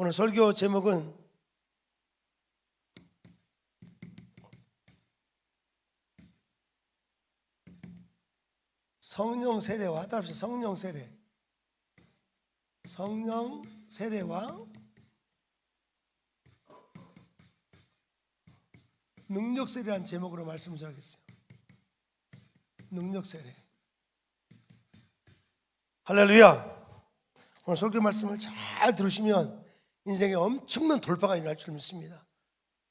오늘 설교 제목은 성령 세례와, 따라합시다. 성령 세례. 성령 세례와 능력 세례라는 제목으로 말씀을 드리겠어요. 능력 세례. 할렐루야. 오늘 설교 말씀을 잘 들으시면 인생에 엄청난 돌파가 일어날 줄 믿습니다.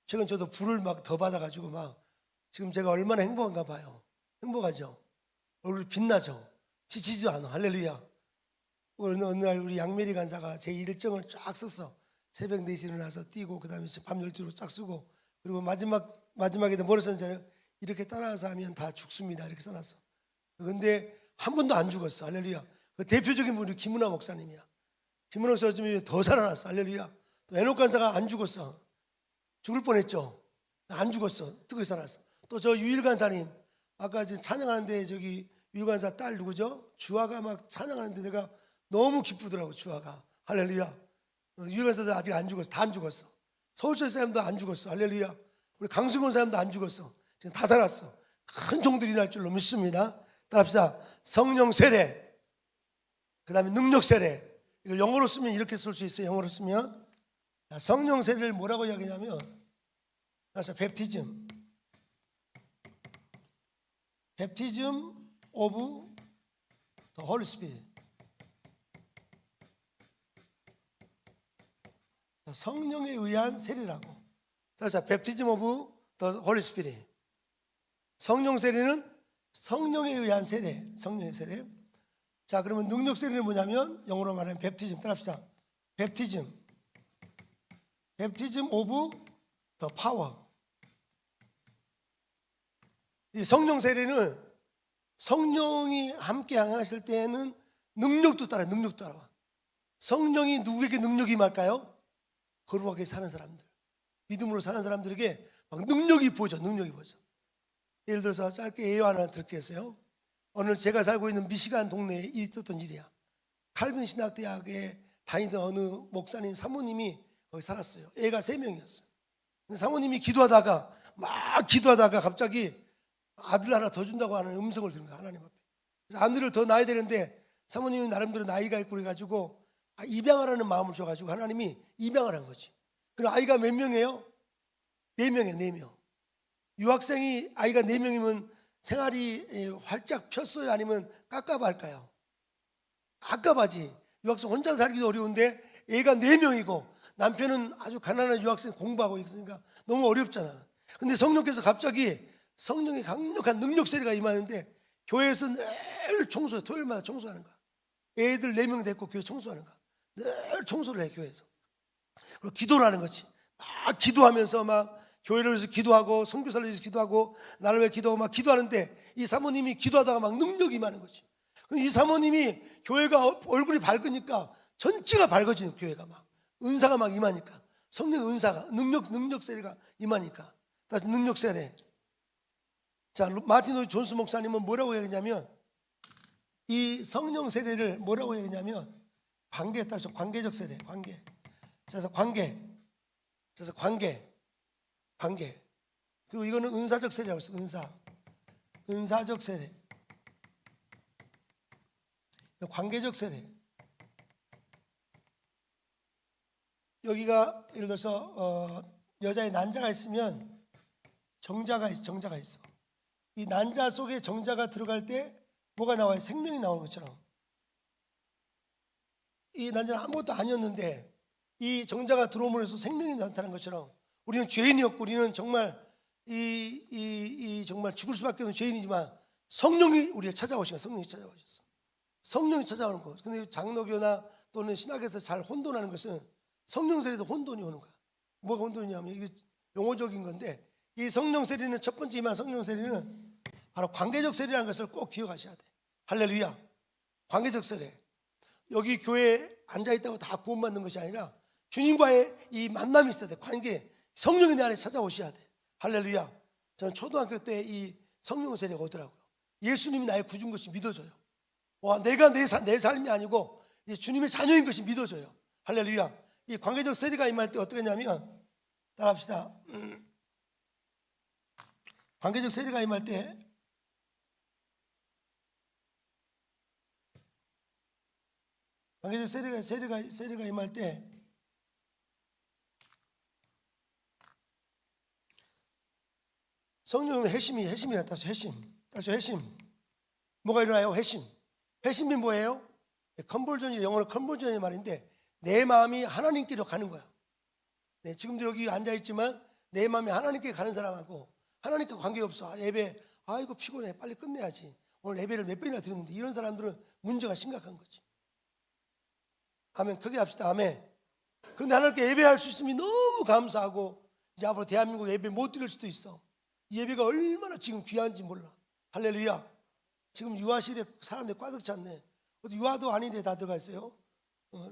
최근 저도 불을 막 더 받아가지고 막 지금 제가 얼마나 행복한가 봐요. 행복하죠? 얼굴이 빛나죠? 지치지도 않아. 할렐루야. 어느 날 우리 양메리 간사가 제 일정을 쫙 썼어. 새벽 4시에 일어나서 뛰고 그 다음에 밤 12시로 쫙 쓰고, 그리고 마지막에 뭐를 썼는지 이렇게 따라서 하면 다 죽습니다 이렇게 써놨어. 근데 한 번도 안 죽었어. 할렐루야. 그 대표적인 분이 김은하 목사님이야. 김은하 목사님이 더 살아났어. 할렐루야. 또 에녹 간사가 안 죽었어. 죽을 뻔했죠. 안 죽었어. 뜨거이 살아났어. 또 저 유일 간사님, 아까 지금 찬양하는데 저기 유일 간사 딸 누구죠? 주아가 막 찬양하는데 내가 너무 기쁘더라고. 주아가. 할렐루야. 유일 간사도 아직 안 죽었어. 다 안 죽었어. 서울철 사람도 안 죽었어. 할렐루야. 우리 강승원 사람도 안 죽었어. 지금 다 살았어. 큰 종들이 날 줄로 믿습니다. 따라합시다. 성령 세례, 그 다음에 능력 세례. 이걸 영어로 쓰면 이렇게 쓸 수 있어요. 영어로 쓰면 성령 세례를 뭐라고 이야기하냐면, 따라서 베프티즘, 베프티즘 오브 더 홀리 스피릿. 성령에 의한 세례라고. 따라서 베프티즘 오브 더 홀리 스피릿. 성령 세례는 성령에 의한 세례. 성령의 세례. 자, 그러면 능력 세례는 뭐냐면 영어로 말하면 베프티즘. 따라합시다. 베프티즘 오브 더 파워. 이 성령 세례는 성령이 함께 행하실 때에는 능력도 따라와. 성령이 누구에게 능력이 임할까요? 거룩하게 사는 사람들, 믿음으로 사는 사람들에게 막 능력이 보여져. 예를 들어서 짧게 예화 하나 드릴게요. 오늘 제가 살고 있는 미시간 동네에 있었던 일이야. 칼빈 신학대학에 다니던 어느 목사님 사모님이 거기 살았어요. 애가 3명이었어요. 사모님이 기도하다가 갑자기 아들 하나 더 준다고 하는 음성을 들은 거야. 하나님 앞에. 그래서 아들을 더 낳아야 되는데 사모님이 나름대로 나이가 있고 그래가지고 입양하라는 마음을 줘가지고 하나님이 입양을 한 거지. 그럼 아이가 몇 명이에요? 4명이에요. 4명. 유학생이 아이가 4명이면 생활이 활짝 폈어요? 아니면 깝깝할까요? 깝깝하지. 유학생 혼자 살기도 어려운데 애가 4명이고 남편은 아주 가난한 유학생 공부하고 있으니까 너무 어렵잖아. 근데 성령께서 갑자기 성령의 강력한 능력 세례가 임하는데 교회에서 늘 청소해. 토요일마다 청소하는 거야. 애들 4명 데리고 교회 청소하는 거야. 늘 청소를 해. 교회에서. 그리고 기도를 하는 거지. 막 기도하면서 막 교회를 위해서 기도하고 선교사를 위해서 기도하고 나를 위해 기도하고 막 기도하는데 이 사모님이 기도하다가 막 능력이 임하는 거지. 이 사모님이 교회가 얼굴이 밝으니까 전체가 밝아지는, 교회가 막 은사가 막 임하니까, 성령의 은사가 능력 세례가 임하니까. 다시 능력 세례. 자, 마틴 로이드 존스 목사님은 뭐라고 얘기했냐면, 이 성령 세례를 뭐라고 얘기했냐면 관계에 따라서 관계적 세례. 그래서 관계. 그리고 이거는 은사적 세례라고 했어. 은사적 세례. 관계적 세례. 여기가 예를 들어서 여자의 난자가 있으면 정자가 있어. 이 난자 속에 정자가 들어갈 때 뭐가 나와요? 생명이 나오는 것처럼. 이 난자는 아무것도 아니었는데 이 정자가 들어옴으로 해서 생명이 나타난 것처럼, 우리는 죄인이었고 우리는 정말 정말 죽을 수밖에 없는 죄인이지만 성령이 우리를 찾아오신 거야. 성령이 찾아오는 거. 근데 장로교나 또는 신학에서 잘 혼돈하는 것은 성령 세례도 혼돈이 오는 거야. 뭐가 혼돈이냐면 이게 용어적인 건데, 이 성령 세례는 첫 번째 임한 성령 세례는 바로 관계적 세례라는 것을 꼭 기억하셔야 돼. 할렐루야. 관계적 세례. 여기 교회에 앉아있다고 다 구원받는 것이 아니라 주님과의 이 만남이 있어야 돼. 관계. 성령이 내 안에 찾아오셔야 돼. 할렐루야. 저는 초등학교 때 이 성령 세례가 오더라고요. 예수님이 나의 구준 것이 믿어져요. 와, 내가 내 삶이 아니고 주님의 자녀인 것이 믿어져요. 할렐루야. 이 관계적 세리가 임할 때 어떻게 하냐면, 따라합시다. 관계적 세리가 임할 때 관계적 세리가 임할 때 성령의 회심이라 따서 회심. 뭐가 일어나요? 회심이 뭐예요? 컨버전이 영어로 컨버전의 말인데 내 마음이 하나님께로 가는 거야. 네, 지금도 여기 앉아 있지만 내 마음이 하나님께 가는 사람하고 하나님께 관계 없어. 예배 아이고 피곤해 빨리 끝내야지. 오늘 예배를 몇 번이나 드렸는데 이런 사람들은 문제가 심각한 거지. 아멘. 크게 합시다. 아멘. 근데 하나님께 예배할 수 있으면 너무 감사하고 이제 앞으로 대한민국 예배 못 드릴 수도 있어. 이 예배가 얼마나 지금 귀한지 몰라. 할렐루야. 지금 유아실에 사람들이 꽉 찼네. 어디 유아도 아닌데 다 들어가 있어요.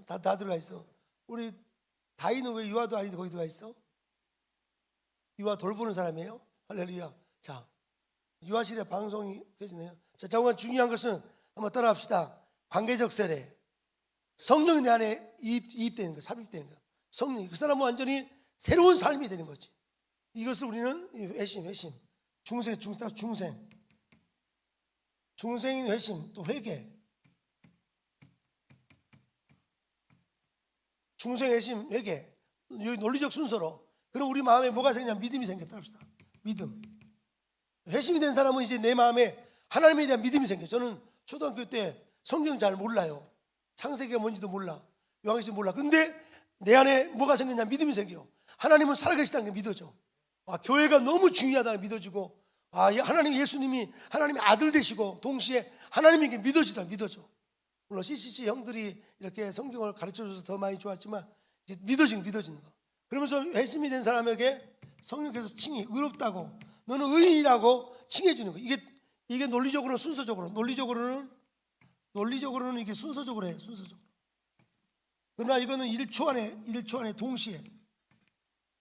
다 들어가 있어. 우리 다이는 왜 유아도 아닌데 거기 들어가 있어? 유아 돌보는 사람이에요. 할렐루야. 자, 유아실에 방송이 켜지네요. 자, 정말 중요한 것은 한번 따라합시다. 관계적 세례. 성령이 내 안에 이입되는 거, 삽입되는 거. 성령이 그 사람은 완전히 새로운 삶이 되는 거지. 이것을 우리는 회심. 중생인 회심, 또 회개. 중생 회심, 회개. 논리적 순서로. 그럼 우리 마음에 뭐가 생기냐? 믿음이 생겼다 합시다. 믿음. 회심이 된 사람은 이제 내 마음에 하나님에 대한 믿음이 생겨요. 저는 초등학교 때 성경 잘 몰라요. 창세기가 뭔지도 몰라. 요한계시록 몰라. 근데 내 안에 뭐가 생겼냐? 믿음이 생겨요. 하나님은 살아계시다는 게 믿어져. 교회가 너무 중요하다는 게 믿어지고, 하나님 예수님이 하나님의 아들 되시고 동시에 하나님이 믿어져. 물론 CCC 형들이 이렇게 성경을 가르쳐줘서 더 많이 좋았지만 이제 믿어지는 거. 그러면서 회심이 된 사람에게 성령께서 칭이 의롭다고 너는 의인이라고 칭해주는 거. 이게 논리적으로는 순서적으로, 논리적으로는 이게 순서적으로 해요. 그러나 이거는 1초 안에 동시에.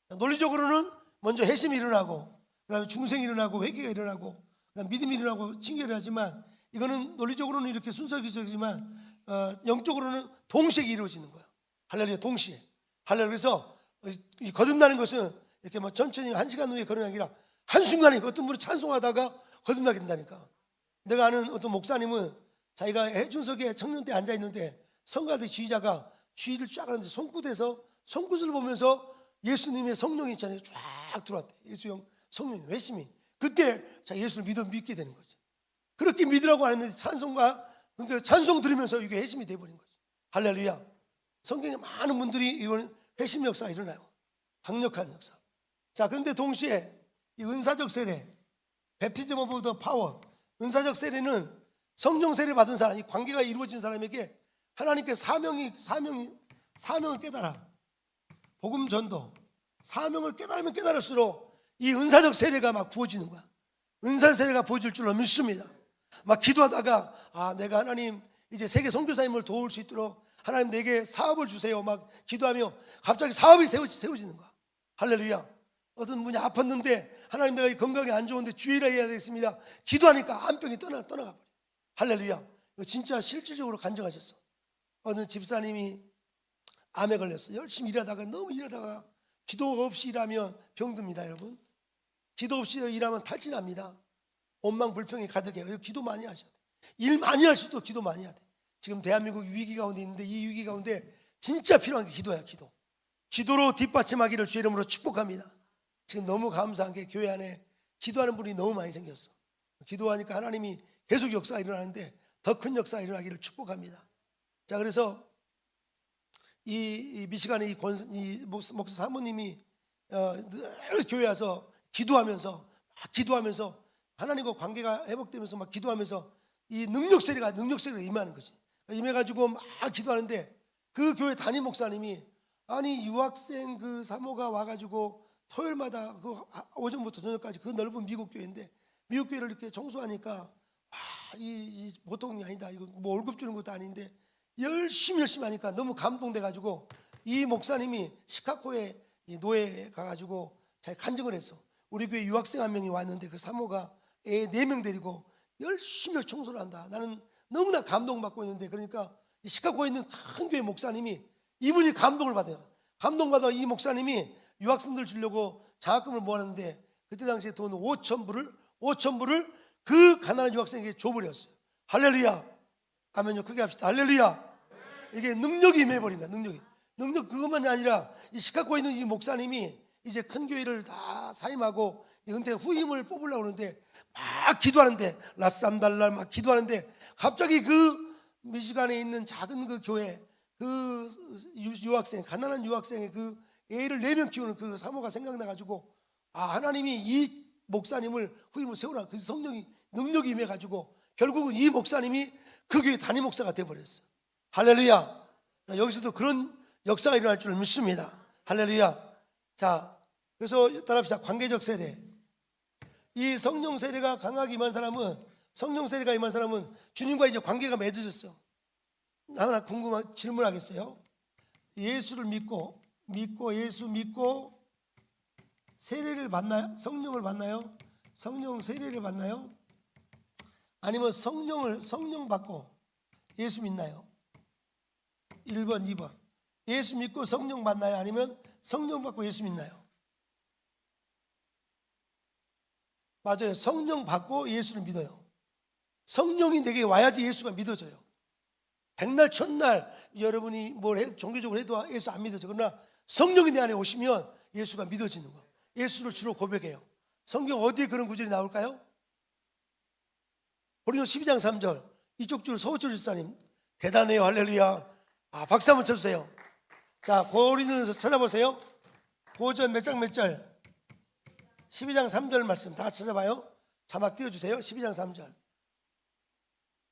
논리적으로는 먼저 회심이 일어나고, 그 다음에 중생이 일어나고, 회개가 일어나고, 그 다음에 믿음이 일어나고, 칭결을 하지만, 이거는 논리적으로는 이렇게 순서기적이지만 영적으로는 동시에 이루어지는 거야. 할렐루야. 동시에. 할렐루야. 그래서 거듭나는 것은 이렇게 뭐 천천히 1시간 후에 거듭나는 게 아니라 한순간에 어떤 분이 찬송하다가 거듭나게 된다니까. 내가 아는 어떤 목사님은 자기가 해준석에 청년 때 앉아 있는데 성가대 지휘자가 주의를 쫙 하는데 손끝에서 손끝을 보면서 예수님의 성령이 있잖아요. 쫙 들어왔대. 예수형 성령 회심이. 그때 자 예수를 믿게 되는 거지. 그렇게 믿으라고 하는데 그러니까 찬송 들으면서 이게 회심이 돼버린 거지. 할렐루야. 성경에 많은 분들이 이건 회심 역사가 일어나요. 강력한 역사. 자, 그런데 동시에 이 은사적 세례, 베프티즘 오브 더 파워, 은사적 세례는 성령 세례 받은 사람, 이 관계가 이루어진 사람에게 하나님께 사명을 깨달아. 복음 전도, 사명을 깨달으면 깨달을수록 이 은사적 세례가 막 부어지는 거야. 은사 세례가 부어질 줄로 믿습니다. 막 기도하다가 내가 하나님 이제 세계 선교사님을 도울 수 있도록 하나님 내게 사업을 주세요. 막 기도하며 갑자기 사업이 세워지는 거야. 할렐루야. 어떤 분이 아팠는데 하나님 내가 건강이 안 좋은데 주의를 해야 되겠습니다. 기도하니까 암병이 떠나가 버려. 할렐루야. 이거 진짜 실질적으로 간증하셨어. 어느 집사님이 암에 걸렸어. 열심히 너무 일하다가 기도 없이 일하면 병듭니다. 여러분, 기도 없이 일하면 탈진합니다. 원망불평이 가득해요. 기도 많이 하셔야 돼. 일 많이 할 수도 기도 많이 해야 돼. 지금 대한민국 위기 가운데 있는데 이 위기 가운데 진짜 필요한 게 기도야. 기도로 뒷받침하기를 주의 이름으로 축복합니다. 지금 너무 감사한 게 교회 안에 기도하는 분이 너무 많이 생겼어. 기도하니까 하나님이 계속 역사가 일어나는데 더 큰 역사가 일어나기를 축복합니다. 자, 그래서 이 미시간의 이 목사 사모님이 늘 교회 와서 기도하면서 하나님과 관계가 회복되면서 막 기도하면서 이 능력 세례가 임하는 거지. 임해가지고 막 기도하는데 그 교회 담임 목사님이 유학생 그 사모가 와가지고 토요일마다 그 오전부터 저녁까지 그 넓은 미국 교회인데 미국 교회를 이렇게 청소하니까 이 보통이 아니다. 이거 뭐 월급 주는 것도 아닌데 열심히 하니까 너무 감동돼가지고 이 목사님이 시카고에 노예에 가가지고 자기 간증을 했어. 우리 교회 유학생 한 명이 왔는데 그 사모가 애 4명 데리고 열심히 청소를 한다. 나는 너무나 감동받고 있는데, 그러니까 이 시카고에 있는 큰 교회 목사님이 이분이 감동을 받아요. 감동받아 이 목사님이 유학생들 주려고 장학금을 모았는데 그때 당시에 돈 5,000불을 그 가난한 유학생에게 줘버렸어요. 할렐루야. 아멘요. 크게 합시다. 할렐루야. 이게 능력이 임해버립니다. 능력 그것만이 아니라 이 시카고에 있는 이 목사님이 이제 큰 교회를 다 사임하고 은퇴 후임을 뽑으려고 하는데 막 기도하는데 라쌈달랄 막 기도하는데 갑자기 그 미시간에 있는 작은 그 교회 그 유학생 가난한 유학생의 그 애를 4명 키우는 그 사모가 생각나가지고 하나님이 이 목사님을 후임을 세우라. 그 성령이 능력이 임해가지고 결국은 이 목사님이 그 교회 담임 목사가 돼버렸어요. 할렐루야. 여기서도 그런 역사가 일어날 줄 믿습니다. 할렐루야. 자, 그래서 따라합시다. 관계적 세대. 이 성령 세례가 강하게 임한 사람은 주님과 이제 관계가 맺어졌어. 하나 궁금한 질문하겠어요. 예수를 믿고 예수 믿고 세례를 받나요? 성령을 받나요? 성령 세례를 받나요? 아니면 성령 받고 예수 믿나요? 1번, 2번. 예수 믿고 성령 받나요? 아니면 성령 받고 예수 믿나요? 맞아요. 성령 받고 예수를 믿어요. 성령이 내게 와야지 예수가 믿어져요. 백날 첫날 여러분이 뭘 해도 종교적으로 해도 예수 안 믿어져. 그러나 성령이 내 안에 오시면 예수가 믿어지는 거예요. 예수를 주로 고백해요. 성경 어디에 그런 구절이 나올까요? 고린도서 12장 3절. 이쪽 줄 서우철 집사님 대단해요. 할렐루야. 박수 한번 쳐주세요. 자, 고린도서 찾아보세요. 고전 몇 장 몇 절? 12장 3절 말씀 다 찾아봐요. 자막 띄워주세요. 12장 3절.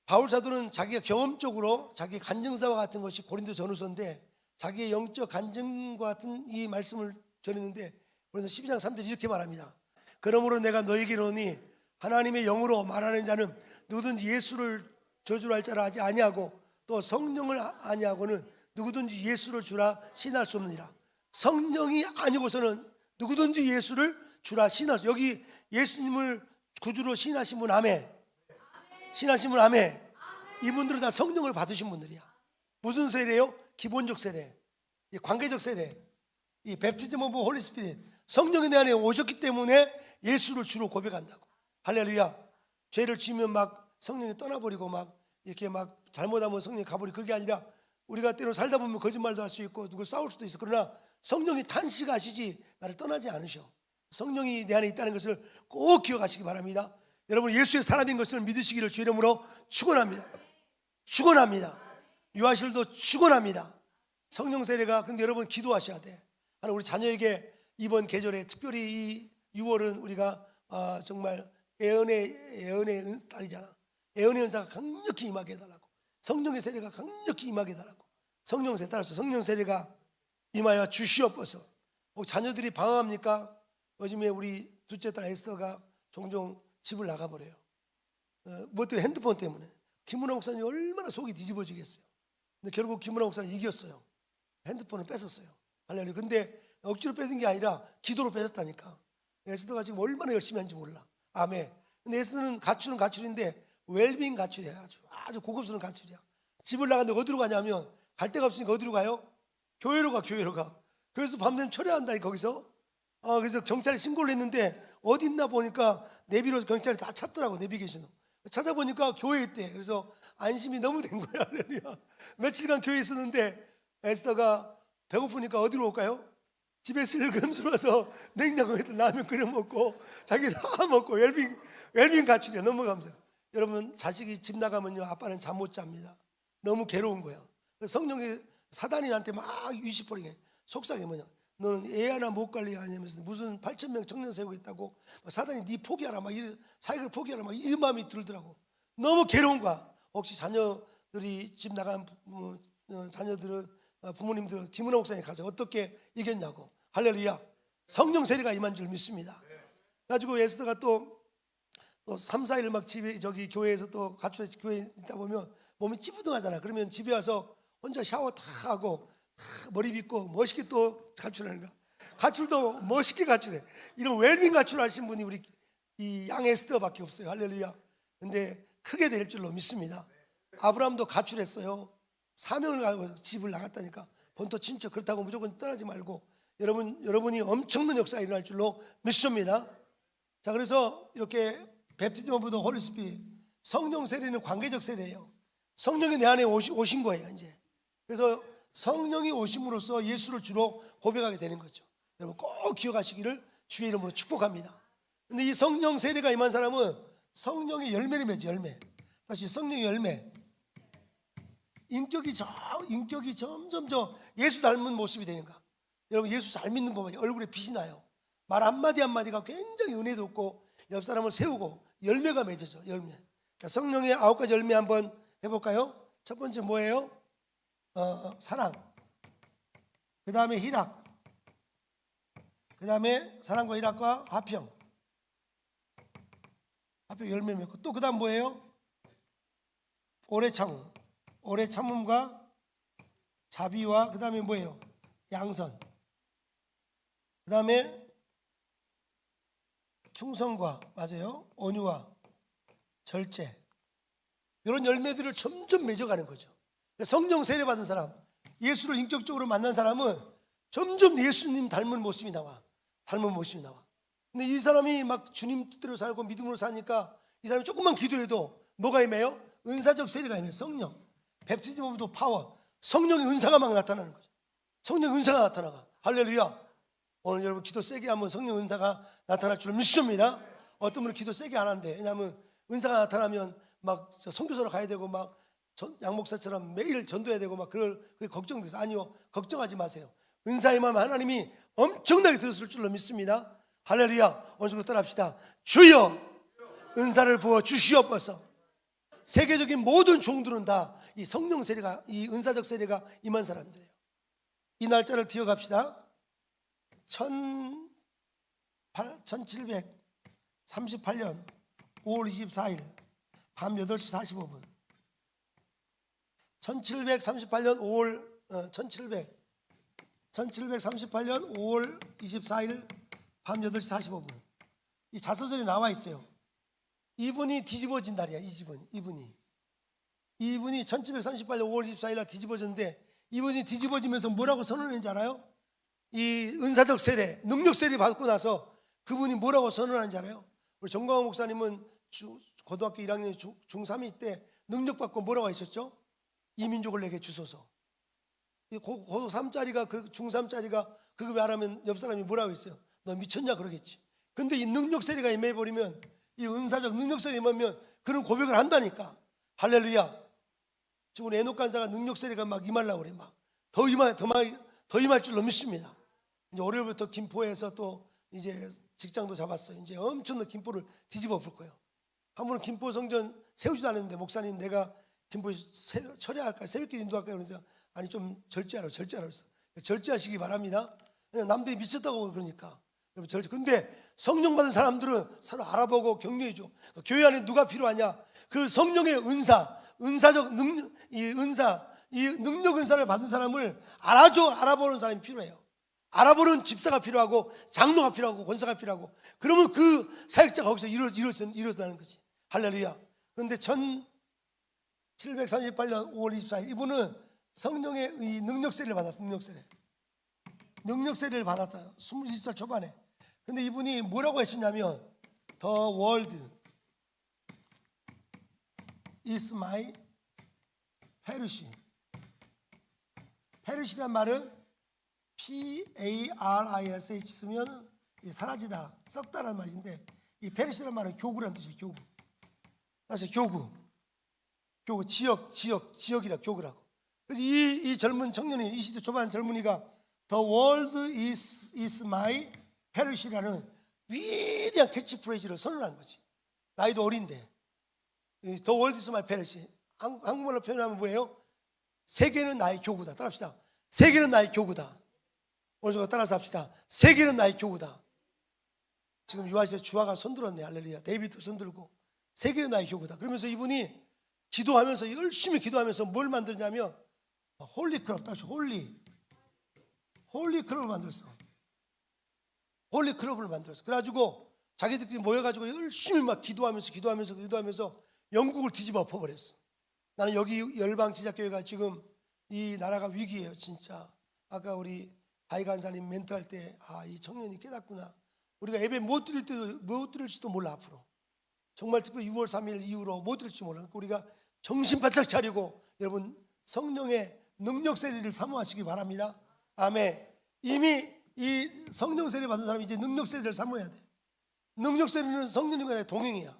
바울 사도는 자기가 경험적으로 자기 간증사와 같은 것이 고린도 전후서인데 자기의 영적 간증과 같은 이 말씀을 전했는데 고린도 12장 3절 이렇게 말합니다. 그러므로 내가 너에게 이르노니 하나님의 영으로 말하는 자는 누구든지 예수를 저주할 자라 하지 아니하고 또 성령을 아니하고는 누구든지 예수를 주라 신할 수 없느니라. 성령이 아니고서는 누구든지 예수를 주라 신할 수. 여기 예수님을 구주로 신하신 분 아멘. 신하신 분 아멘. 이분들은 다 성령을 받으신 분들이야. 무슨 세례요? 기본적 세례, 이 관계적 세례, 이 베프티즘 오브 홀리 스피릿. 성령이 내 안에 오셨기 때문에 예수를 주로 고백한다고. 할렐루야. 죄를 지으면 막 성령이 떠나버리고 막 이렇게 막 잘못하면 성령이 가버리고 그게 아니라 우리가 때로 살다 보면 거짓말도 할 수 있고 누굴 싸울 수도 있어. 그러나 성령이 탄식하시지 나를 떠나지 않으셔. 성령이 내 안에 있다는 것을 꼭 기억하시기 바랍니다. 여러분 예수의 사람인 것을 믿으시기를 주 이름으로 축원합니다. 축원합니다. 유아실도 축원합니다. 성령 세례가 근데 여러분 기도하셔야 돼. 하나 우리 자녀에게 이번 계절에 특별히 이 6월은 우리가 정말 예언의 달이잖아. 예언의 은사가 강력히 임하게 해달라고. 성령의 세례가 강력히 임하게 해달라고. 성령 세례 따라서 성령 세례가 임하여 주시옵소서. 자녀들이 방황합니까? 요즘에 우리 둘째 딸 에스더가 종종 집을 나가버려요. 뭐 때문에? 핸드폰 때문에. 김문화 목사님 얼마나 속이 뒤집어지겠어요. 근데 결국 김문화 목사님 이겼어요. 핸드폰을 뺏었어요. 할렐루야. 근데 억지로 뺏은 게 아니라 기도로 뺏었다니까. 에스더가 지금 얼마나 열심히 하는지 몰라. 아멘. 근데 에스더는 가출은 가출인데 웰빙 가출이야. 아주 고급스러운 가출이야. 집을 나갔는데 어디로 가냐면 갈 데가 없으니까 어디로 가요? 교회로 가. 그래서 밤샘 철회한다 거기서. 그래서 경찰에 신고를 했는데 어디 있나 보니까 내비로 경찰이 다 찾더라고. 내비게이션으로 찾아보니까 교회에 있대. 그래서 안심이 너무 된 거야. 며칠간 교회에 있었는데 에스더가 배고프니까 어디로 올까요? 집에 슬금슬 와서 냉장고에다 라면 끓여 먹고 자기 다 먹고 웰빙 가출이야. 너무 감사해요. 여러분 자식이 집 나가면요 아빠는 잠 못 잡니다. 너무 괴로운 거야. 성령이 사단이 나한테 막 유시퍼링해. 속상해. 뭐냐, 너는 애 하나 못 관리하냐면서 무슨 8,000명 청년 세우고 있다고 사단이 네 포기하라 막 사역을 포기하라 막 이 마음이 들더라고. 너무 괴로운 거야. 혹시 자녀들이 집 나간 자녀들은 부모님들은 김은호 목사님 가서 어떻게 이겼냐고. 할렐루야. 성령 세례가 임한 줄 믿습니다. 가지고 에스더가 또 3, 4일 막 집에 저기 교회에서 또 가출해서 교회에 있다 보면 몸이 찌부둥하잖아. 그러면 집에 와서 혼자 샤워 다 하고 머리 빗고 멋있게 또 가출하는 거야. 가출도 멋있게 가출해. 이런 웰빙 가출하신 분이 우리 이 양 에스더밖에 없어요. 할렐루야. 근데 크게 될 줄로 믿습니다. 아브라함도 가출했어요. 사명을 가지고 집을 나갔다니까. 본토 친척 그렇다고 무조건 떠나지 말고 여러분이 엄청난 역사가 일어날 줄로 믿습니다. 자, 그래서 이렇게 베프티즘 오브 더 홀리 스피릿, 성령 세례는 관계적 세례예요. 성령이 내 안에 오신 거예요 이제. 그래서 성령이 오심으로써 예수를 주로 고백하게 되는 거죠. 여러분 꼭 기억하시기를 주의 이름으로 축복합니다. 근데 이 성령 세례가 임한 사람은 성령의 열매를 맺죠. 열매. 다시 성령의 열매. 인격이 점점 예수 닮은 모습이 되는가. 여러분 예수 잘 믿는 거 봐요. 얼굴에 빛이 나요. 말 한마디 한마디가 굉장히 은혜도 없고 옆 사람을 세우고 열매가 맺어져. 열매. 자, 성령의 9가지 열매 한번 해볼까요? 첫 번째 뭐예요? 사랑. 그 다음에 희락. 그 다음에 사랑과 희락과 화평. 화평 열매 맺고 또 그 다음 뭐예요? 오래 참음. 오래 참음과 자비와 그 다음에 뭐예요? 양선. 그 다음에 충성과 맞아요. 온유와 절제. 이런 열매들을 점점 맺어가는 거죠. 성령 세례 받은 사람, 예수를 인격적으로 만난 사람은 점점 예수님 닮은 모습이 나와. 닮은 모습이 나와. 근데 이 사람이 막 주님 뜻대로 살고 믿음으로 사니까 이 사람이 조금만 기도해도 뭐가 임해요? 은사적 세례가 임해요. 성령. 베프티즘 오브 더 파워. 성령의 은사가 막 나타나는 거죠. 성령의 은사가 나타나가. 할렐루야. 오늘 여러분 기도 세게 하면 성령 은사가 나타날 줄 믿습니다. 어떤 분은 기도 세게 안 한대. 왜냐하면 은사가 나타나면 막 선교사로 가야 되고 막 양목사처럼 매일 전도해야 되고 막 그게 걱정돼서. 아니요, 걱정하지 마세요. 은사에 임하면 하나님이 엄청나게 들었을 줄로 믿습니다. 할렐루야. 오늘 좀 따라합시다. 주여 은사를 부어 주시옵소서. 세계적인 모든 종들은 다 이 성령 세례가, 이 은사적 세례가 임한 사람들이에요. 이 날짜를 기억합시다. 1738년 5월 24일 밤 8시 45분. 1738년 5월 24일 밤 8시 45분. 이 자서전에 나와 있어요. 이분이 뒤집어진 날이야. 이분이 1738년 5월 24일 날 뒤집어졌는데, 이분이 뒤집어지면서 뭐라고 선언했는지 알아요? 이 은사적 세례, 능력 세례 받고 나서 그분이 뭐라고 선언하는지 알아요? 우리 정광호 목사님은 고등학교 1학년 중3일 때 능력 받고 뭐라고 하셨죠? 이 민족을 내게 주소서. 고3짜리가 중3짜리가 그거 말하면 옆 사람이 뭐라고 했어요? 너 미쳤냐 그러겠지. 근데 이 능력 세례가 임해버리면, 이 은사적 능력 세례 임하면 그런 고백을 한다니까. 할렐루야. 지금 우리 에녹 간사가 능력 세례가 막 임하려고 그래. 막 더 임할 줄로 믿습니다. 이제 월요일부터 김포에서 또 이제 직장도 잡았어요. 이제 엄청난 김포를 뒤집어 볼 거예요. 한 번은 김포 성전 세우지도 않았는데, 목사님 내가 김포에 철회할까요? 새벽기도 인도할까요? 그래서 아니 좀 절제하라고 그랬어. 절제하시기 바랍니다. 남들이 미쳤다고 그러니까. 근데 성령 받은 사람들은 서로 알아보고 격려해줘. 교회 안에 누가 필요하냐? 그 성령의 은사적 능력, 이 능력 은사를 받은 사람을 알아보는 사람이 필요해요. 알아보는 집사가 필요하고 장로가 필요하고 권사가 필요하고. 그러면 그 사역자가 거기서 일어나는 거지. 할렐루야. 그런데 1738년 5월 24일 이분은 성령의 이 능력 세례를 받았어요. 능력 세례를 받았어요. 20살 초반에. 근데 이분이 뭐라고 했었냐면, The world is my parish. 페르시란 말은 P-A-R-I-S-H 쓰면 사라지다, 썩다라는 말인데, 이 페르시란 말은 교구라는 뜻이에요. 교구. 다시 교구, 지역이라 교구라고. 그래서 이 젊은 청년이, 20대 초반 젊은이가 The world is my parish라는 위대한 캐치프레이즈를 선언한 거지. 나이도 어린데. The world is my parish. 한국말로 표현하면 뭐예요? 세계는 나의 교구다. 따라합시다. 세계는 나의 교구다. 오늘 좀 따라서 합시다. 세계는 나의 교구다. 지금 유아시에 주아가 손들었네. 할렐루야. 데이비드도 손들고. 세계는 나의 교구다. 그러면서 이분이 기도하면서, 열심히 기도하면서 뭘 만들냐면 홀리클럽. 따라서 홀리클럽을 만들었어. 홀리클럽을 만들었어. 그래가지고 자기들끼리 모여가지고 열심히 막 기도하면서 영국을 뒤집어 엎어버렸어. 나는 여기 열방지작교회가 지금 이 나라가 위기예요. 진짜 아까 우리 다이 간사님 멘트할 때 이 청년이 깨닫구나. 우리가 예배 못 드릴지도 몰라. 앞으로 정말 특별히 6월 3일 이후로 못 드릴지 몰라. 우리가 정신 바짝 차리고 여러분 성령의 능력 세례를 사모하시기 바랍니다. 아멘. 이미 이 성령 세례 받은 사람이 이제 능력 세례를 사모해야 돼. 능력 세례는 성령님과의 동행이야.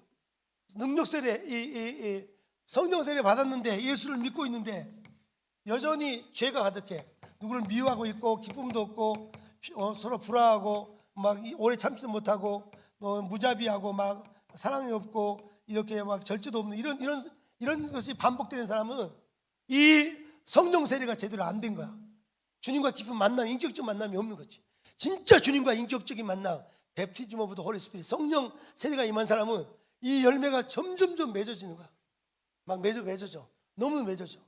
능력 세례, 성령 세례 받았는데 예수를 믿고 있는데 여전히 죄가 가득해. 누구를 미워하고 있고 기쁨도 없고 서로 불화하고 막 오래 참지 못하고 무자비하고 막 사랑이 없고 이렇게 막 절제도 없는 이런 것이 반복되는 사람은 이 성령 세례가 제대로 안 된 거야. 주님과 깊은 만남, 인격적 만남이 없는 거지. 진짜 주님과 인격적인 만남, 베프티즘 오브 더 홀리 스피릿, 성령 세례가 임한 사람은 이 열매가 점점점 맺어지는 거야. 막 맺어져. 너무 맺어져.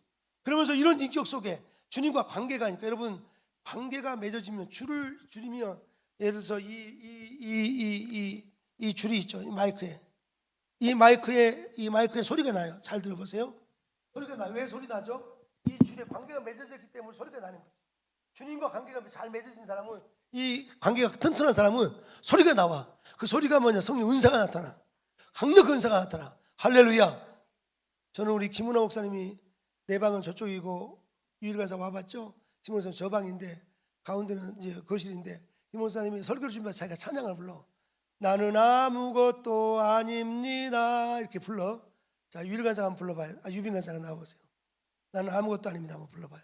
그러면서 이런 인격 속에 주님과 관계가 하니까 여러분 관계가 맺어지면 줄이면 예를 들어서 이 줄이 있죠. 이 마이크에 소리가 나요. 잘 들어보세요. 소리가 나요. 왜 소리 나죠? 이 줄에 관계가 맺어졌기 때문에 소리가 나는 거죠. 주님과 관계가 잘 맺어진 사람은, 이 관계가 튼튼한 사람은 소리가 나와. 그 소리가 뭐냐? 성령 은사가 나타나. 강력한 은사가 나타나. 할렐루야. 저는 우리 김은하 목사님이 내 방은 저쪽이고 유일간사 와봤죠. 김 목사님 저 방인데 가운데는 이제 거실인데 김 목사님이 설교를 준비해서 자기가 찬양을 불러. 나는 아무것도 아닙니다 이렇게 불러. 자, 유일간사 한번 불러봐요. 유빈간사가 나와보세요. 나는 아무것도 아닙니다 한번 불러봐요.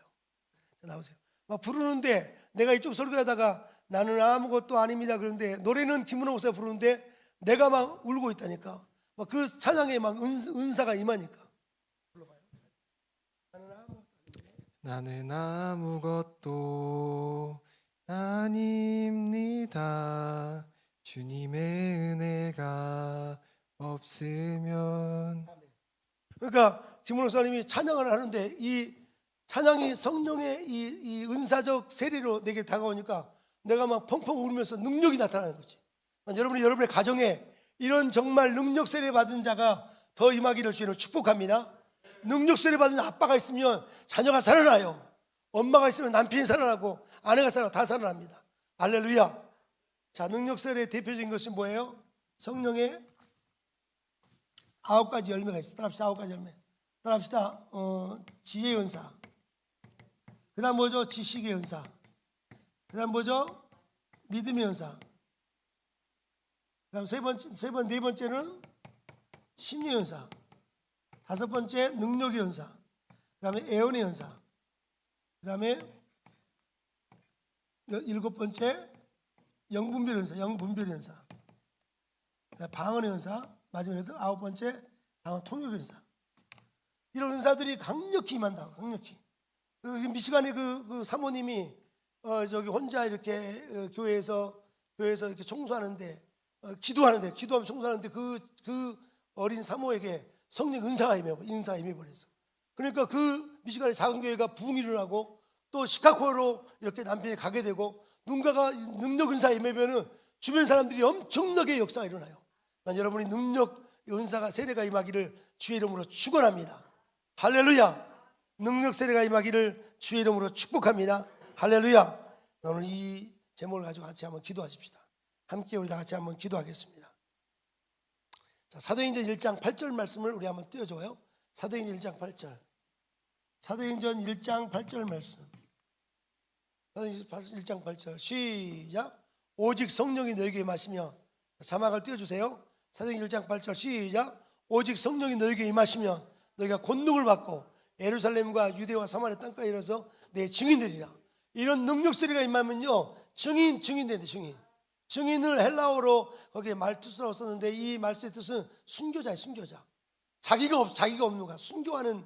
자, 나오세요. 막 부르는데 내가 이쪽 설교하다가 나는 아무것도 아닙니다 그런데 노래는 김은하 목사가 부르는데 내가 막 울고 있다니까. 막 그 찬양에 막 은사가 임하니까. 불러봐요. 나는 아무것도 아닙니다. 주님의 은혜가 없으면. 그러니까 김은호 목사님이 찬양을 하는데 이 찬양이 성령의 이 은사적 세례로 내게 다가오니까 내가 막 펑펑 울면서 능력이 나타나는 거지. 여러분의 가정에 이런 정말 능력 세례 받은 자가 더 임하기를 주님으로 축복합니다. 능력 세례 받은 아빠가 있으면 자녀가 살아나요. 엄마가 있으면 남편이 살아나고 아내가 살아나고 다 살아납니다. 할렐루야. 자, 능력 세례의 대표적인 것이 뭐예요? 성령의 9가지 열매가 있어. 따라합시다. 9가지 열매. 따라합시다. 지혜의 은사. 그 다음 뭐죠? 지식의 은사. 그 다음 뭐죠? 믿음의 은사. 그 다음 네 번째는 심리의 은사. 5번째 능력의 은사. 그 다음에 애언의 은사. 그 다음에 7번째 영분별 은사. 영분별의 은사. 방언의 은사. 마지막 9번째 방언 통역의 은사. 이런 은사들이 강력히 임한다. 강력히. 미시간에 그 사모님이 저기 혼자 이렇게 교회에서 이렇게 청소하는데 기도하면 청소하는데 그 어린 사모에게 성령 은사가 임해버렸어. 그러니까 그 미시간의 작은 교회가 부흥이 일어나고 또 시카고로 이렇게 남편이 가게 되고 누군가가 능력 은사 임하면은 주변 사람들이 엄청나게 역사가 일어나요. 난 여러분이 능력 은사가 세례가 임하기를 주의 이름으로 축원합니다. 할렐루야. 능력 세례가 임하기를 주의 이름으로 축복합니다. 할렐루야. 오늘 이 제목을 가지고 같이 한번 기도하십시다. 함께 우리 다 같이 한번 기도하겠습니다. 자, 사도행전 1장 8절 말씀을 우리 한번 띄워줘요. 사도행전 1장 8절. 사도행전 1장 8절 말씀. 사도행전 1장 8절. 시작. 오직 성령이 너에게 임하시며. 자막을 띄워주세요. 사도행전 1장 8절. 시작. 오직 성령이 너에게 임하시며 너희가 권능을 받고 예루살렘과 유대와 사마리아 땅까지 이르러서 내 증인되리라. 이런 능력 세례가 임하면요 증인되는데 증인을 헬라어로 거기에 말투스라고 썼는데 이 말투의 뜻은 순교자예요. 순교자. 자기가 없는 거야. 순교하는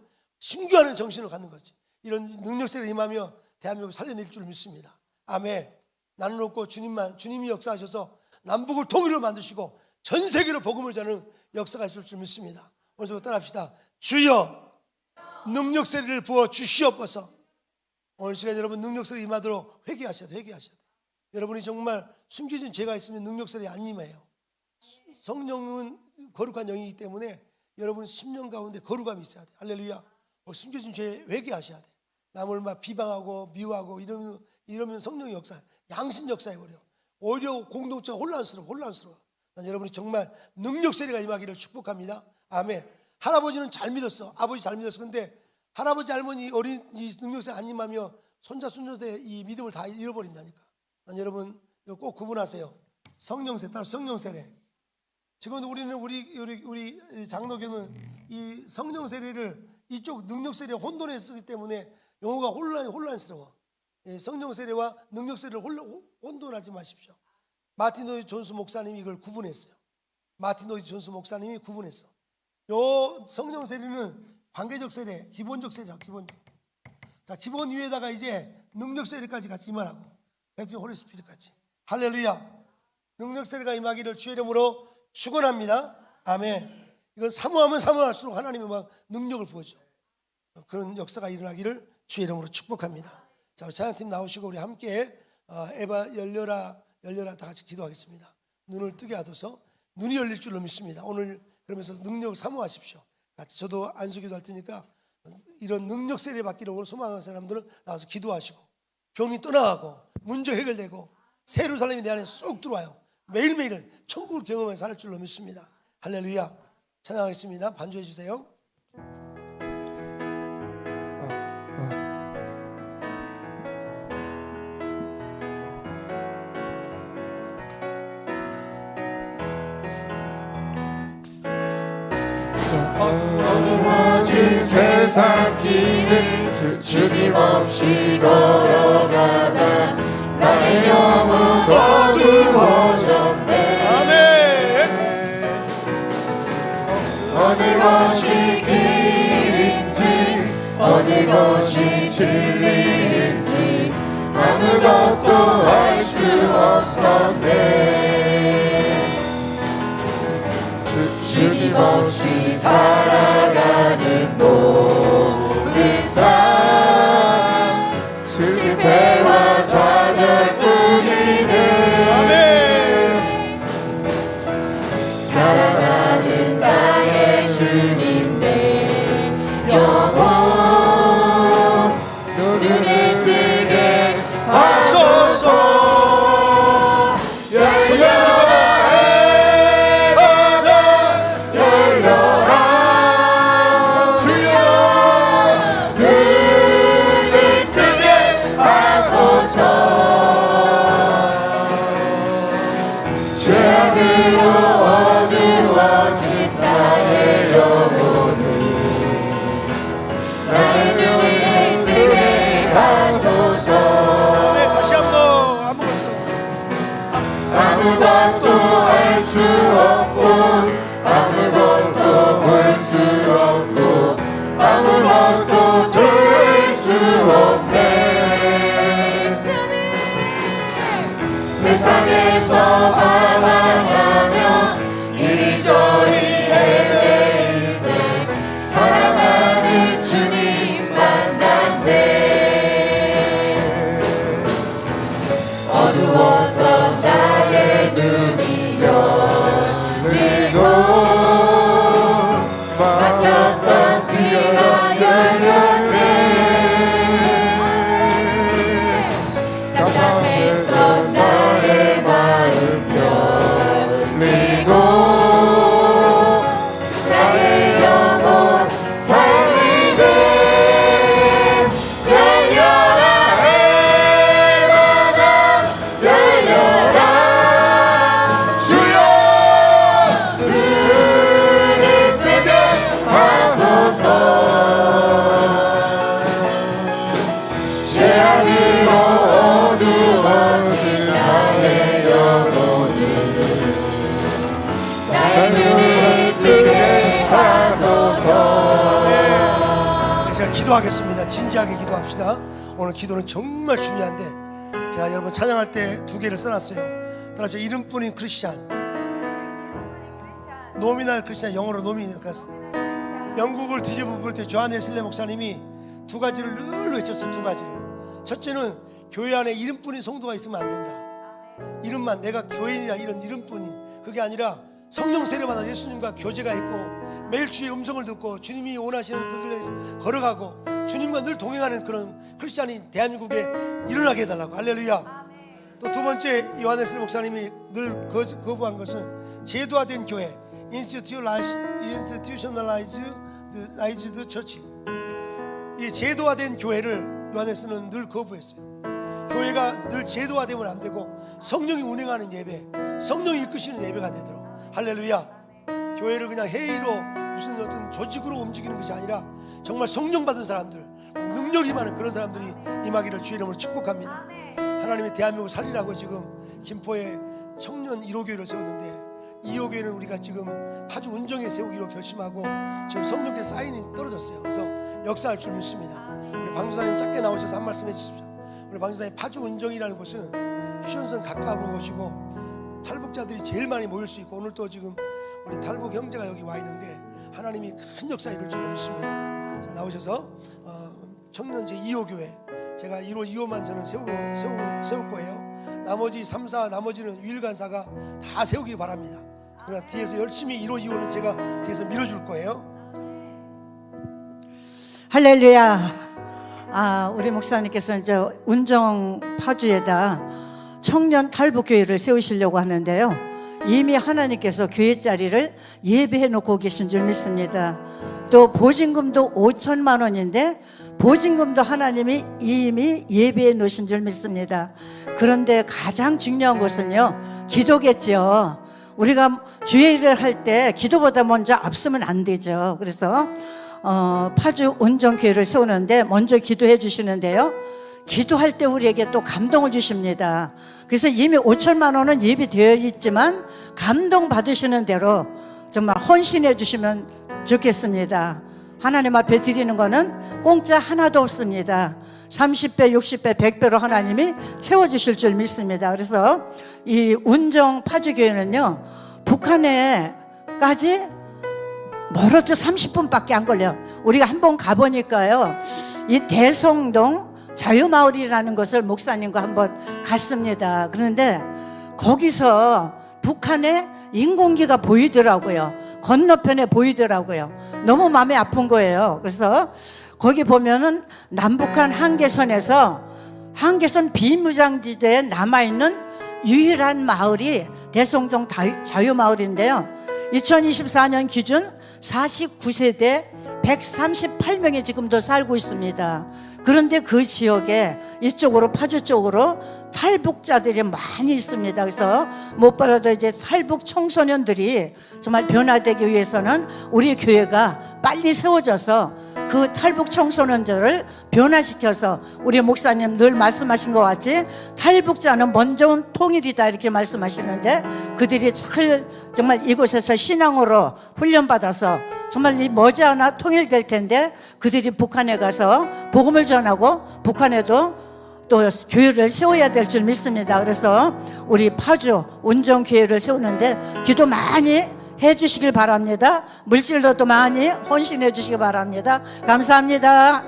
정신을 갖는 거지. 이런 능력 세례가 임하며 대한민국을 살려낼 줄 믿습니다. 아멘. 나는 없고 주님이 역사하셔서 남북을 통일로 만드시고 전 세계로 복음을 전하는 역사가 있을 줄 믿습니다. 오늘 따라합시다. 주여 능력 세례를 부어 주시옵소서. 오늘 시간 여러분 능력 세례 임하도록 회개하셔야 돼. 여러분이 정말 숨겨진 죄가 있으면 능력 세례 안 임해요. 성령은 거룩한 영이기 때문에 여러분 심령 가운데 거룩함이 있어야 돼. 할렐루야. 숨겨진 죄 회개하셔야 돼. 남을 막 비방하고 미워하고 이러면 성령의 역사, 양신 역사해버려. 오히려 공동체가 혼란스러워. 난 여러분이 정말 능력 세례가 임하기를 축복합니다. 아멘. 할아버지는 잘 믿었어. 아버지 잘 믿었어. 근데 할아버지 할머니 어린 이 능력 세례 안 임하며 손자 손녀들의 이 믿음을 다 잃어버린다니까. 난 여러분 이거 꼭 구분하세요. 성령 세례, 따로 성령 세례. 지금 우리는 우리 장로교는 이 성령 세례를 이쪽 능력 세례 혼돈에 쓰기 때문에 용어가 혼란스러워. 성령 세례와 능력 세례를 혼돈하지 마십시오. 마틴 로이드 존스 목사님이 이걸 구분했어요. 마틴 로이드 존스 목사님이 구분했어. 요 성령 세례는 관계적 세례, 기본적 세례야. 기본 위에다가 이제 능력 세례까지 같이 임하라고. 벤츠 홀리 스피릿까지. 할렐루야. 능력 세례가 임하기를 주의 이름으로 축원합니다. 아멘. 이건 사모하면 사모할수록 하나님이 막 능력을 부어줘. 그런 역사가 일어나기를 주의 이름으로 축복합니다. 자, 찬양팀 나오시고 우리 함께 에바 열려라 다 같이 기도하겠습니다. 눈을 뜨게 하셔서 눈이 열릴 줄로 믿습니다. 오늘 그러면서 능력을 사모하십시오. 같이 저도 안수기도 할 테니까 이런 능력 세례 받기를 오늘 소망하는 사람들은 나와서 기도하시고 병이 떠나가고 문제 해결되고 새 예루살렘이 내 안에 쏙 들어와요. 매일매일 천국을 경험해 살 줄로 믿습니다. 할렐루야. 찬양하겠습니다. 반주해 주세요. 어두워진 세상 길을 주님 없이 걸어가다 나의 영혼 어두워졌네. 아멘. 어느 것이 길인지 어느 것이 진리인지 아무것도 알 수 없었네. 주님 없이 살아가는 모든 삶 실패와 좌절뿐이네. 아멘. 사랑하는 나의 주님 내 영혼 눈을 뜨게 하소서. 아무것도 알 수 없고 아무것도 볼 수 없고 아무것도 들을 수 없네. 세상에서 방황하며 이리저리 헤매일 때 사랑하는 주님 만났네. 어두웠던 나의 눈이 열리고 막혔던 귀가 열렸네. 깜깜했던 나의 마음 열리고 나의 영혼 살리네. 열려라 해마다 열려라 주여 눈을 뜨게 하소서. 죄악으로 어두워진 나의 영혼을 나의 눈을 뜨게 하소서. 제가 기도하겠습니다. 진지하게 기도합시다. 오늘 기도는 정말 중요한데 제가 여러분 찬양할 때 두 개를 써놨어요. 따라서 이름뿐인 크리스찬, 노미널 크리스찬, 영어로 노미널 크리스찬. 영국을 뒤집어 볼 때 조한 웨슬리 목사님이 두 가지를 늘 외쳤어요. 두 가지를. 첫째는 교회 안에 이름뿐인 성도가 있으면 안 된다. 이름만 내가 교인이야 이런 이름뿐인, 그게 아니라 성령 세례받아 예수님과 교제가 있고 매일 주의 음성을 듣고 주님이 원하시는 것을 위해서 걸어가고 주님과 늘 동행하는 그런 크리스찬이 대한민국에 일어나게 해달라고. 할렐루야. 또 두 번째, 요한네스 목사님이 늘 거부한 것은 제도화된 교회, institutionalized church. 이 제도화된 교회를 요한네스는 늘 거부했어요. 교회가 늘 제도화되면 안 되고 성령이 운행하는 예배, 성령이 이끄시는 예배가 되도록. 할렐루야. 교회를 그냥 회의로 무슨 어떤 조직으로 움직이는 것이 아니라 정말 성령 받은 사람들, 능력이 많은 그런 사람들이 임하기를 주의 이름으로 축복합니다. 하나님이 대한민국을 살리라고 지금 김포에 청년 1호 교회를 세웠는데 2호 교회는 우리가 지금 파주 운정에 세우기로 결심하고 지금 성령께 사인이 떨어졌어요. 그래서 역사할 줄 믿습니다. 우리 방주사님 짧게 나오셔서 한 말씀 해주십시오. 우리 방주사님, 파주 운정이라는 곳은 휴전선 가까운 곳이고 탈북자들이 제일 많이 모일 수 있고 오늘 또 지금 우리 탈북 형제가 여기 와 있는데 하나님이 큰 역사 이룰 줄 믿습니다. 자, 나오셔서 청년 제2호 교회, 제가 1호 2호만 저는 세울 거예요. 나머지 3, 4 나머지는 유일간사가 다 세우기 바랍니다. 그러나 뒤에서 열심히 1호 2호는 제가 뒤에서 밀어줄 거예요. 할렐루야. 우리 목사님께서 이제 운정 파주에다 청년 탈북교회를 세우시려고 하는데요, 이미 하나님께서 교회 자리를 예배해 놓고 계신 줄 믿습니다. 또 보증금도 5천만 원인데 보증금도 하나님이 이미 예배해 놓으신 줄 믿습니다. 그런데 가장 중요한 것은요, 기도겠죠. 우리가 주의 일을 할 때 기도보다 먼저 앞서면 안 되죠. 그래서 파주 운정교회를 세우는데 먼저 기도해 주시는데요, 기도할 때 우리에게 또 감동을 주십니다. 그래서 이미 5천만 원은 예비되어 있지만 감동 받으시는 대로 정말 헌신해 주시면 좋겠습니다. 하나님 앞에 드리는 거는 공짜 하나도 없습니다. 30배, 60배, 100배로 하나님이 채워주실 줄 믿습니다. 그래서 이 운정 파주교회는요, 북한에까지 멀어도 30분밖에 안 걸려요. 우리가 한번 가보니까요, 이 대성동 자유마을이라는 것을 목사님과 한번 갔습니다. 그런데 거기서 북한의 인공기가 보이더라고요. 건너편에 보이더라고요. 너무 마음이 아픈 거예요. 그래서 거기 보면은 남북한 한계선에서 한계선 비무장지대에 남아있는 유일한 마을이 대성동 자유마을인데요, 2024년 기준 49세대 138명이 지금도 살고 있습니다. 그런데 그 지역에 이쪽으로 파주 쪽으로 탈북자들이 많이 있습니다. 그래서 무엇보다도 이제 탈북 청소년들이 정말 변화되기 위해서는 우리 교회가 빨리 세워져서 그 탈북 청소년들을 변화시켜서, 우리 목사님 늘 말씀하신 것 같이 탈북자는 먼저 온 통일이다 이렇게 말씀하시는데, 그들이 정말 이곳에서 신앙으로 훈련받아서 정말 이 머지않아 통일될 텐데 그들이 북한에 가서 복음을 전하고 북한에도 또 교회를 세워야 될 줄 믿습니다. 그래서 우리 파주 운정교회를 세우는데 기도 많이 해주시길 바랍니다. 물질로도 많이 헌신해 주시기 바랍니다. 감사합니다.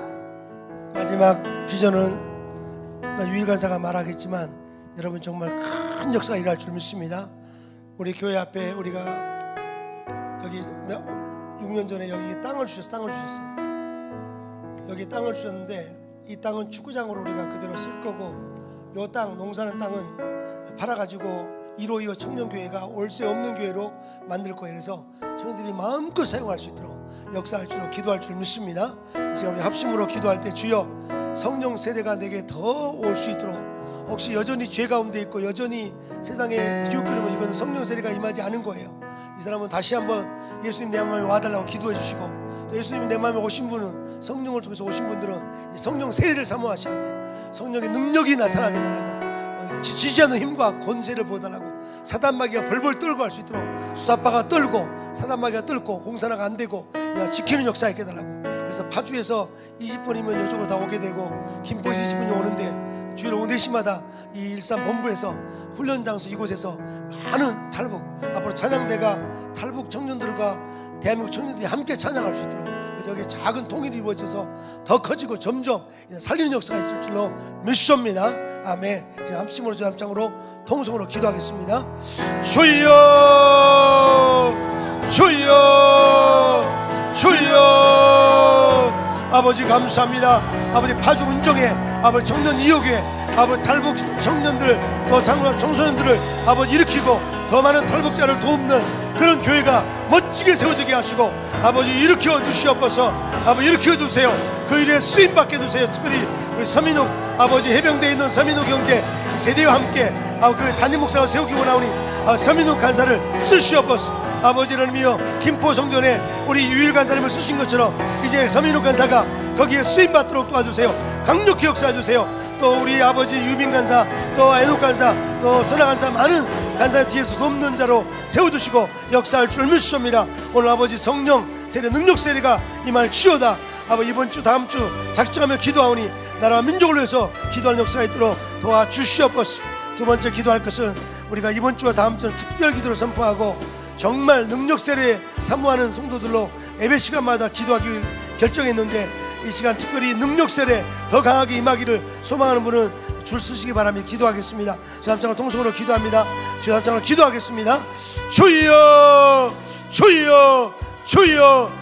마지막 비전은 나 유일간사가 말하겠지만 여러분 정말 큰 역사가 일어날 줄 믿습니다. 우리 교회 앞에 우리가 여기 6년 전에 여기 땅을 주셨어요. 여기 땅을 주셨는데 이 땅은 축구장으로 우리가 그대로 쓸 거고, 이 땅 농사는 땅은 팔아가지고 1호 2호 청년교회가 월세 없는 교회로 만들 거예요. 그래서 저희들이 마음껏 사용할 수 있도록 역사할 줄 기도할 줄 믿습니다. 이제 우리 합심으로 기도할 때, 주여 성령 세례가 내게 더 올 수 있도록, 혹시 여전히 죄 가운데 있고 여전히 세상에 기웃거리면 이건 성령 세례가 임하지 않은 거예요. 이 사람은 다시 한번 예수님 내 마음에 와달라고 기도해 주시고, 또 예수님 내 마음에 오신 분은, 성령을 통해서 오신 분들은 성령 세례를 사모하셔야 돼. 성령의 능력이 나타나게 달라고, 지지 않는 힘과 권세를 보여달라고, 사단마귀가 벌벌 떨고 할 수 있도록, 수사파가 떨고 사단마귀가 떨고 공산화가 안 되고 지키는 역사 있게 달라고. 그래서 파주에서 20분이면 이쪽으로 다 오게 되고 김포에서 20분이 오는데 주일 오후 4시마다 이 일산 본부에서 훈련 장소 이곳에서 많은 탈북, 앞으로 찬양대가 탈북 청년들과 대한민국 청년들이 함께 찬양할 수 있도록, 그래서 여기 작은 통일이 이루어져서 더 커지고 점점 살리는 역사가 있을 줄로 믿습니다. 아멘. 이제 함심으로 저 함장으로 통성으로 기도하겠습니다. 주여 주여 주여. 아버지 감사합니다. 아버지 파주 운정에 아버지 청년 2호교회 아버지 탈북 청년들 또 장로와 청소년들을 아버지 일으키고 더 많은 탈북자를 돕는 그런 교회가 멋지게 세워지게 하시고 아버지 일으켜 주시옵소서. 아버지 일으켜 주세요. 그 일에 쓰임 받게 주세요. 특별히 우리 서민욱 아버지 해병대에 있는 서민욱 형제 세대와 함께 그 담임 목사가 세우기 원하오니 서민욱 간사를 쓰시옵소서. 아버지를 위하여 김포 성전에 우리 유일 간사님을 쓰신 것처럼 이제 서민욱 간사가 거기에 쓰임 받도록 도와주세요. 강력히 역사해 주세요. 또 우리 아버지 유민 간사 또 애녹 간사 또 선아 간사 많은 간사 뒤에서 돕는 자로 세워주시고 역사할 줄 믿습니다. 오늘 아버지 성령 세례 능력 세례가 임할 기호다. 아버지 이번 주 다음 주 작정하며 기도하오니 나라와 민족을 위해서 기도하는 역사가 있도록 도와주시옵소서. 두 번째 기도할 것은 우리가 이번 주와 다음 주는 특별 기도를 선포하고 정말 능력 세례 사모하는 성도들로 예배 시간마다 기도하기 결정했는데 이 시간 특별히 능력 세례 더 강하게 임하기를 소망하는 분은 줄 서시기 바랍니다. 기도하겠습니다. 주 함장으로 통성으로 기도합니다. 주 함장으로 기도하겠습니다. 주여 주여 주여